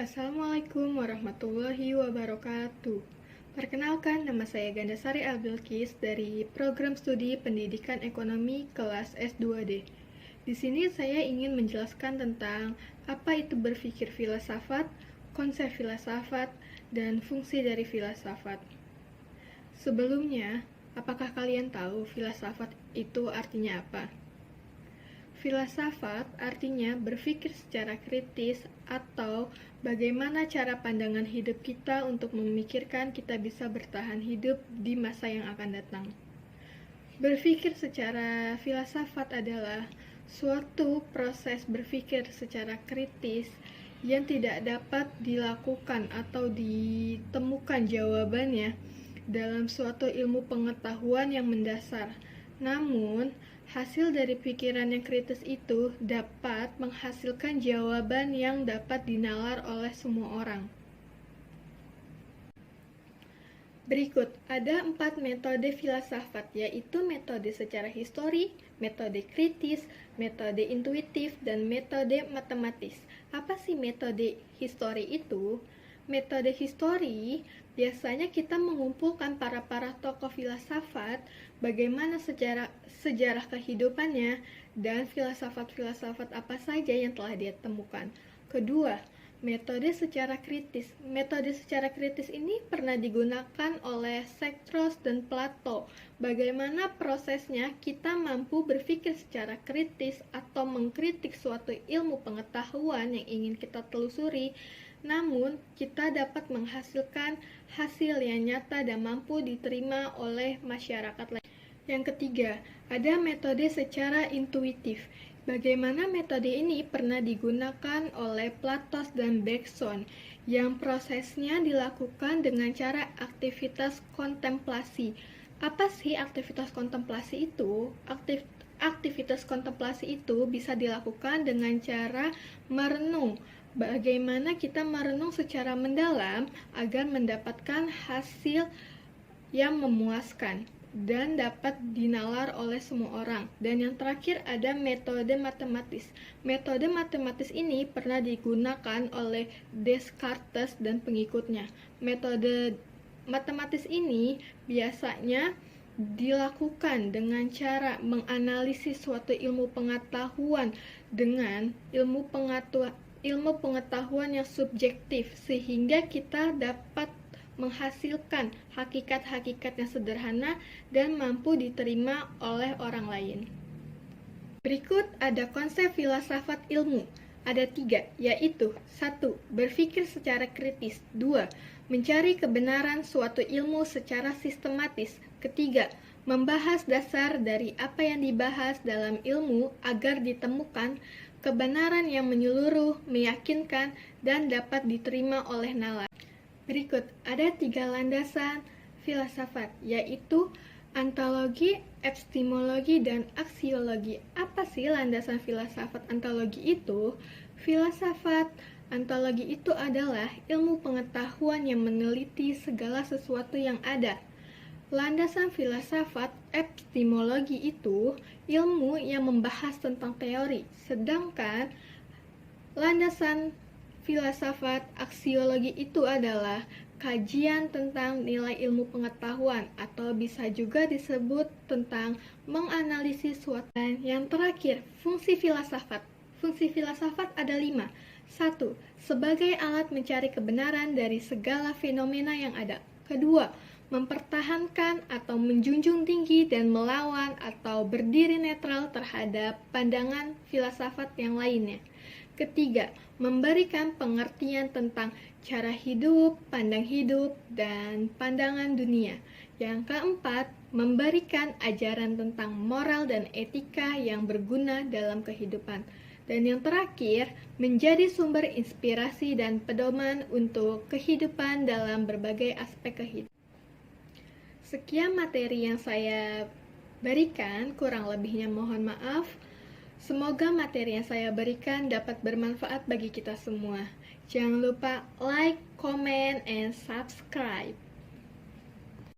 Assalamualaikum warahmatullahi wabarakatuh. Perkenalkan, nama saya Gandasari Albilkis dari Program Studi Pendidikan Ekonomi kelas S2D. Di sini saya ingin menjelaskan tentang apa itu berpikir filsafat, konsep filsafat, dan fungsi dari filsafat. Sebelumnya, apakah kalian tahu filsafat itu artinya apa? Filsafat artinya berpikir secara kritis atau bagaimana cara pandangan hidup kita untuk memikirkan kita bisa bertahan hidup di masa yang akan datang. Berpikir secara filsafat adalah suatu proses berpikir secara kritis yang tidak dapat dilakukan atau ditemukan jawabannya dalam suatu ilmu pengetahuan yang mendasar. Namun, hasil dari pikiran yang kritis itu dapat menghasilkan jawaban yang dapat dinalar oleh semua orang. Berikut ada 4 metode filsafat, yaitu metode secara histori, metode kritis, metode intuitif, dan metode matematis. Apa sih metode histori itu? Metode histori biasanya kita mengumpulkan para tokoh filsafat, bagaimana sejarah kehidupannya, dan filsafat-filsafat apa saja yang telah dia temukan. Kedua, metode secara kritis. Metode secara kritis ini pernah digunakan oleh Socrates dan Plato. Bagaimana prosesnya kita mampu berpikir secara kritis atau mengkritik suatu ilmu pengetahuan yang ingin kita telusuri, namun kita dapat menghasilkan hasil yang nyata dan mampu diterima oleh masyarakat lain. Yang ketiga, ada metode secara intuitif. Bagaimana metode ini pernah digunakan oleh Plato dan Bergson, yang prosesnya dilakukan dengan cara aktivitas kontemplasi. Apa sih aktivitas kontemplasi itu? Aktivitas kontemplasi itu bisa dilakukan dengan cara merenung. Bagaimana kita merenung secara mendalam agar mendapatkan hasil yang memuaskan dan dapat dinalar oleh semua orang. Dan yang terakhir ada metode matematis. Metode matematis ini pernah digunakan oleh Descartes dan pengikutnya. Metode matematis ini biasanya dilakukan dengan cara menganalisis suatu ilmu pengetahuan dengan ilmu pengetahuan yang subjektif, sehingga kita dapat menghasilkan hakikat-hakikat yang sederhana dan mampu diterima oleh orang lain. Berikut ada konsep filsafat ilmu. Ada 3, yaitu 1. Berpikir secara kritis. 2. Mencari kebenaran suatu ilmu secara sistematis. Ketiga, membahas dasar dari apa yang dibahas dalam ilmu agar ditemukan kebenaran yang menyeluruh, meyakinkan, dan dapat diterima oleh nalar. Berikut ada 3 landasan filsafat, yaitu ontologi, epistemologi, dan aksiologi. Apa sih landasan filsafat ontologi itu? Filsafat ontologi itu adalah ilmu pengetahuan yang meneliti segala sesuatu yang ada. Landasan filsafat epistemologi itu ilmu yang membahas tentang teori, sedangkan landasan filsafat aksiologi itu adalah kajian tentang nilai ilmu pengetahuan, atau bisa juga disebut tentang menganalisis suatu. Dan yang terakhir, fungsi filsafat. Fungsi filsafat ada 5. 1. Sebagai alat mencari kebenaran dari segala fenomena yang ada. Kedua, mempertahankan atau menjunjung tinggi dan melawan atau berdiri netral terhadap pandangan filsafat yang lainnya. Ketiga, memberikan pengertian tentang cara hidup, pandang hidup, dan pandangan dunia. Yang keempat, memberikan ajaran tentang moral dan etika yang berguna dalam kehidupan. Dan yang terakhir, menjadi sumber inspirasi dan pedoman untuk kehidupan dalam berbagai aspek kehidupan. Sekian materi yang saya berikan, kurang lebihnya mohon maaf. Semoga materi yang saya berikan dapat bermanfaat bagi kita semua. Jangan lupa like, comment, and subscribe.